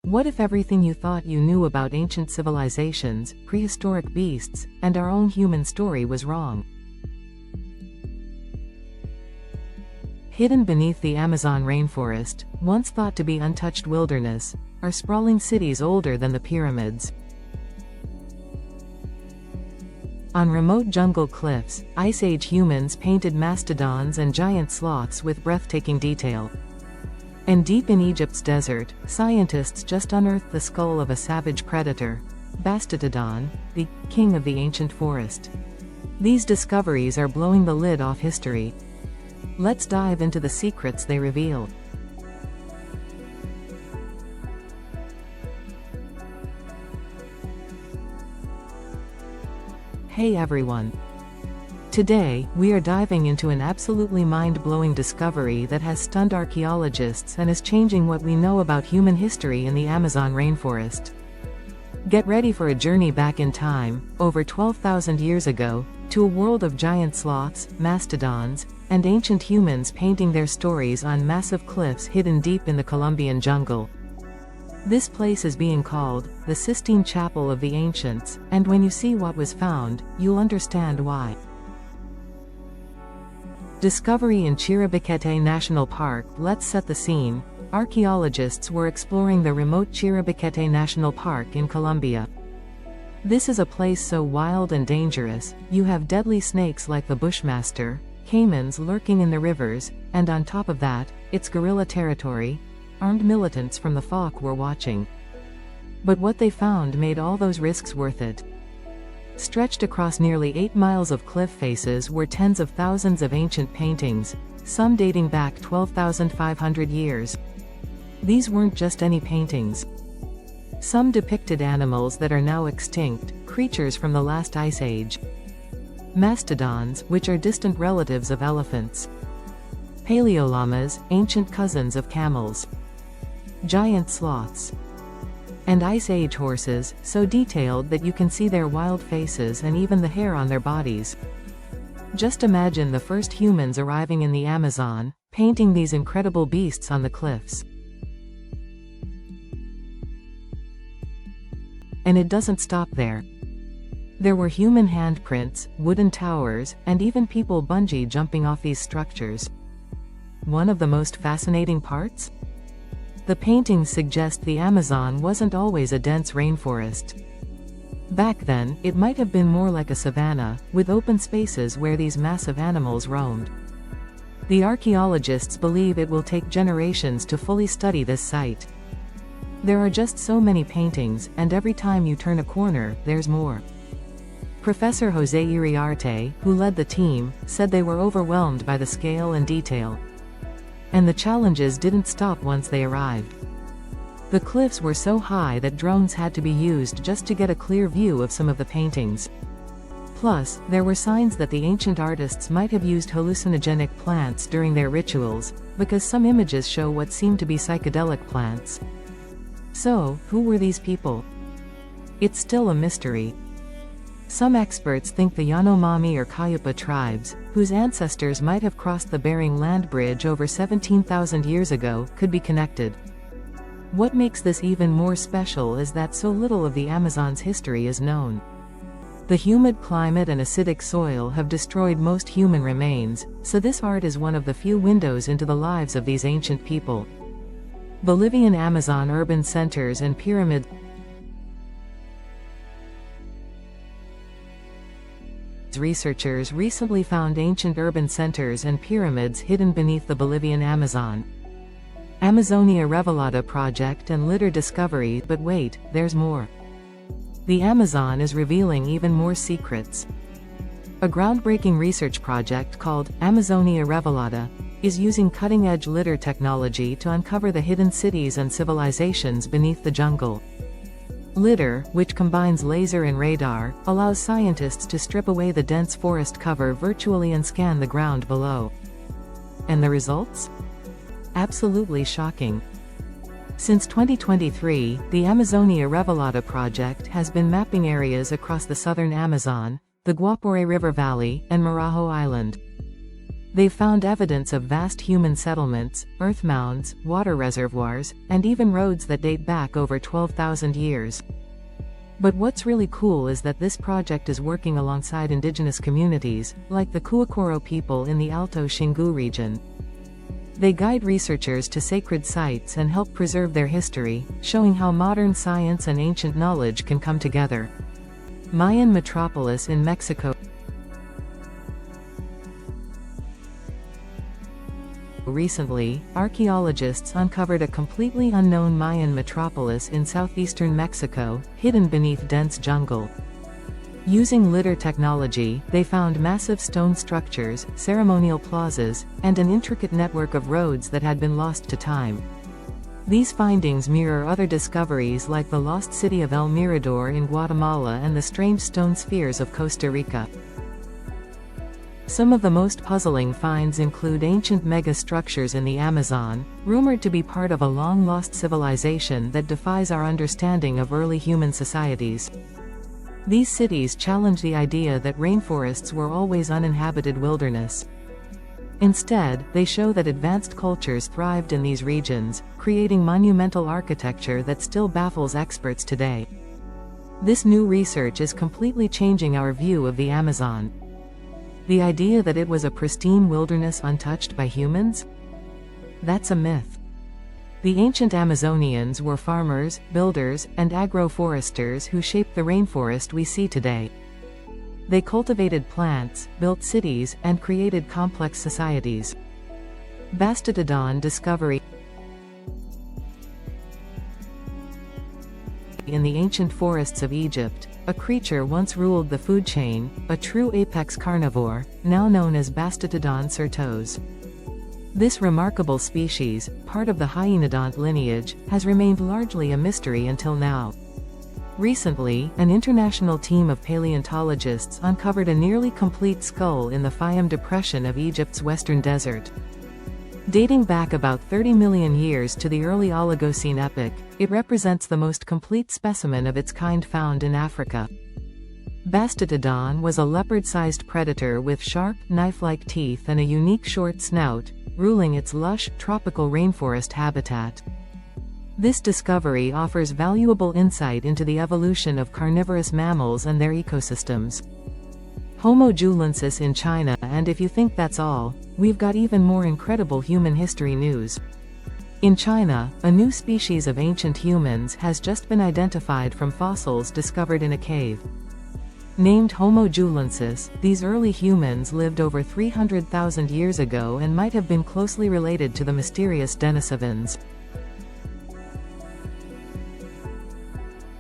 What if everything you thought you knew about ancient civilizations, prehistoric beasts, and our own human story was wrong? Hidden beneath the Amazon rainforest, once thought to be untouched wilderness, are sprawling cities older than the pyramids. On remote jungle cliffs, Ice Age humans painted mastodons and giant sloths with breathtaking detail. And deep in Egypt's desert, scientists just unearthed the skull of a savage predator, Bastetodon, the king of the ancient forest. These discoveries are blowing the lid off history. Let's dive into the secrets they reveal. Hey everyone! Today, we are diving into an absolutely mind-blowing discovery that has stunned archaeologists and is changing what we know about human history in the Amazon rainforest. Get ready for a journey back in time, over 12,000 years ago, to a world of giant sloths, mastodons, and ancient humans painting their stories on massive cliffs hidden deep in the Colombian jungle. This place is being called the Sistine Chapel of the Ancients, and when you see what was found, you'll understand why. Discovery in Chiribiquete National Park. Let's set the scene. Archaeologists were exploring the remote Chiribiquete National Park in Colombia. This is a place so wild and dangerous. You have deadly snakes like the Bushmaster, caimans lurking in the rivers, and on top of that, it's guerrilla territory. Armed militants from the FARC were watching. But what they found made all those risks worth it. Stretched across nearly 8 miles of cliff faces were tens of thousands of ancient paintings, some dating back 12,500 years. These weren't just any paintings. Some depicted animals that are now extinct, creatures from the last ice age. Mastodons, which are distant relatives of elephants. Paleollamas, ancient cousins of camels. Giant sloths. And Ice Age horses, so detailed that you can see their wild faces and even the hair on their bodies. Just imagine the first humans arriving in the Amazon, painting these incredible beasts on the cliffs. And it doesn't stop there. There were human handprints, wooden towers, and even people bungee jumping off these structures. One of the most fascinating parts? The paintings suggest the Amazon wasn't always a dense rainforest. Back then, it might have been more like a savanna, with open spaces where these massive animals roamed. The archaeologists believe it will take generations to fully study this site. There are just so many paintings, and every time you turn a corner, there's more. Professor José Iriarte, who led the team, said they were overwhelmed by the scale and detail. And the challenges didn't stop once they arrived. The cliffs were so high that drones had to be used just to get a clear view of some of the paintings. Plus, there were signs that the ancient artists might have used hallucinogenic plants during their rituals, because some images show what seemed to be psychedelic plants. So, who were these people? It's still a mystery. Some experts think the Yanomami or Cayupa tribes, whose ancestors might have crossed the Bering Land Bridge over 17,000 years ago, could be connected. What makes this even more special is that so little of the Amazon's history is known. The humid climate and acidic soil have destroyed most human remains, so this art is one of the few windows into the lives of these ancient people. Bolivian Amazon urban centers and pyramids. Researchers recently found ancient urban centers and pyramids hidden beneath the Bolivian Amazon. Amazonia Revelada project and litter discovery. But wait, there's more. The Amazon is revealing even more secrets. A groundbreaking research project called Amazonia Revelada is using cutting-edge litter technology to uncover the hidden cities and civilizations beneath the jungle. Litter, which combines laser and radar, allows scientists to strip away the dense forest cover virtually and scan the ground below. And the results? Absolutely shocking. Since 2023, the Amazonia Revelada project has been mapping areas across the southern Amazon, the Guapore River Valley, and Marajo Island. They've found evidence of vast human settlements, earth mounds, water reservoirs, and even roads that date back over 12,000 years. But what's really cool is that this project is working alongside indigenous communities, like the Kuakoro people in the Alto Xingu region. They guide researchers to sacred sites and help preserve their history, showing how modern science and ancient knowledge can come together. Mayan metropolis in Mexico. Recently, archaeologists uncovered a completely unknown Mayan metropolis in southeastern Mexico, hidden beneath dense jungle. Using lidar technology, they found massive stone structures, ceremonial plazas, and an intricate network of roads that had been lost to time. These findings mirror other discoveries like the lost city of El Mirador in Guatemala and the strange stone spheres of Costa Rica. Some of the most puzzling finds include ancient mega-structures in the Amazon, rumored to be part of a long-lost civilization that defies our understanding of early human societies. These cities challenge the idea that rainforests were always uninhabited wilderness. Instead, they show that advanced cultures thrived in these regions, creating monumental architecture that still baffles experts today. This new research is completely changing our view of the Amazon. The idea that it was a pristine wilderness untouched by humans? That's a myth. The ancient Amazonians were farmers, builders, and agroforesters who shaped the rainforest we see today. They cultivated plants, built cities, and created complex societies. Bastetodon discovery. In the ancient forests of Egypt, a creature once ruled the food chain, a true apex carnivore, now known as Bastetodon certos. This remarkable species, part of the hyenodont lineage, has remained largely a mystery until now. Recently, an international team of paleontologists uncovered a nearly complete skull in the Fayum Depression of Egypt's western desert. Dating back about 30 million years to the early Oligocene epoch, it represents the most complete specimen of its kind found in Africa. Bastetodon was a leopard-sized predator with sharp, knife-like teeth and a unique short snout, ruling its lush, tropical rainforest habitat. This discovery offers valuable insight into the evolution of carnivorous mammals and their ecosystems. Homo julensis in China, and if you think that's all, we've got even more incredible human history news. In China, a new species of ancient humans has just been identified from fossils discovered in a cave. Named Homo julensis, these early humans lived over 300,000 years ago and might have been closely related to the mysterious Denisovans.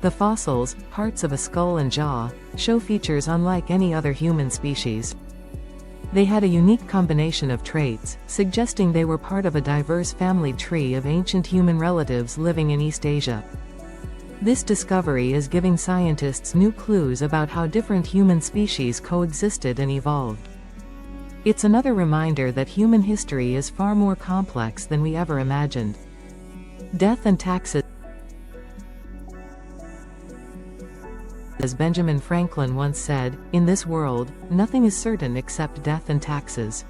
The fossils, parts of a skull and jaw, show features unlike any other human species. They had a unique combination of traits, suggesting they were part of a diverse family tree of ancient human relatives living in East Asia. This discovery is giving scientists new clues about how different human species coexisted and evolved. It's another reminder that human history is far more complex than we ever imagined. Death and taxes. As Benjamin Franklin once said, in this world, nothing is certain except death and taxes.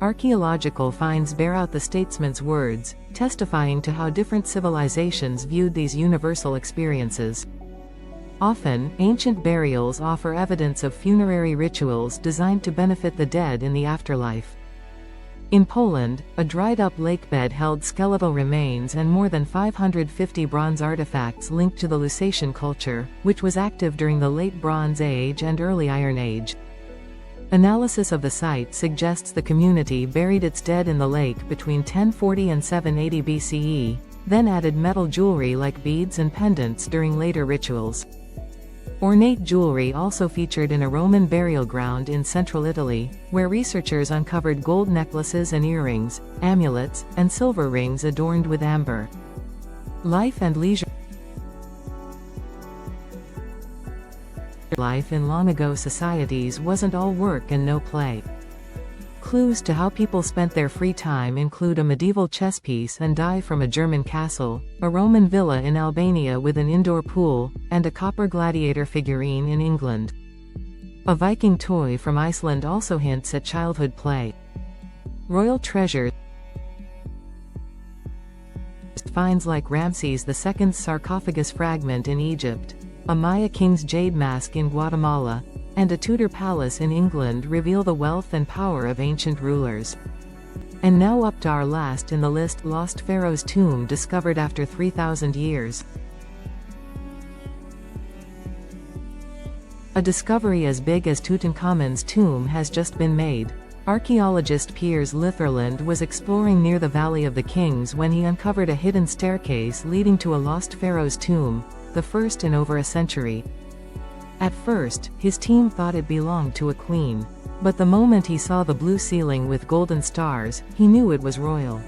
Archaeological finds bear out the statesman's words, testifying to how different civilizations viewed these universal experiences. Often, ancient burials offer evidence of funerary rituals designed to benefit the dead in the afterlife. In Poland, a dried-up lakebed held skeletal remains and more than 550 bronze artifacts linked to the Lusatian culture, which was active during the Late Bronze Age and Early Iron Age. Analysis of the site suggests the community buried its dead in the lake between 1040 and 780 BCE, then added metal jewelry like beads and pendants during later rituals. Ornate jewelry also featured in a Roman burial ground in central Italy, where researchers uncovered gold necklaces and earrings, amulets, and silver rings adorned with amber. Life and leisure. Life in long-ago societies wasn't all work and no play. Clues to how people spent their free time include a medieval chess piece and die from a German castle, a Roman villa in Albania with an indoor pool, and a copper gladiator figurine in England. A Viking toy from Iceland also hints at childhood play. Royal treasures. Finds like Ramses II's sarcophagus fragment in Egypt, a Maya king's jade mask in Guatemala, and a Tudor palace in England reveal the wealth and power of ancient rulers. And now up to our last in the list, lost pharaoh's tomb discovered after 3,000 years. A discovery as big as Tutankhamun's tomb has just been made. Archaeologist Piers Litherland was exploring near the Valley of the Kings when he uncovered a hidden staircase leading to a lost pharaoh's tomb, the first in over a century. At first, his team thought it belonged to a queen. But the moment he saw the blue ceiling with golden stars, he knew it was royal.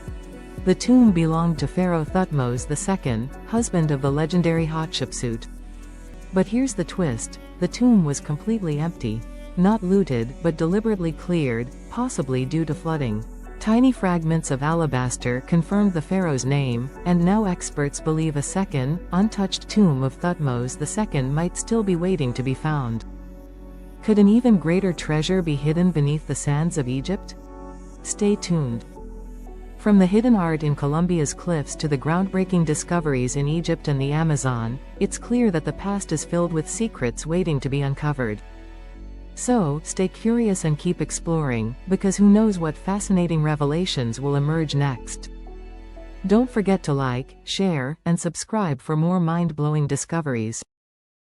The tomb belonged to Pharaoh Thutmose II, husband of the legendary Hatshepsut. But here's the twist: the tomb was completely empty. Not looted, but deliberately cleared, possibly due to flooding. Tiny fragments of alabaster confirmed the pharaoh's name, and now experts believe a second, untouched tomb of Thutmose II might still be waiting to be found. Could an even greater treasure be hidden beneath the sands of Egypt? Stay tuned. From the hidden art in Colombia's cliffs to the groundbreaking discoveries in Egypt and the Amazon, it's clear that the past is filled with secrets waiting to be uncovered. So, stay curious and keep exploring, because who knows what fascinating revelations will emerge next. Don't forget to like, share, and subscribe for more mind-blowing discoveries.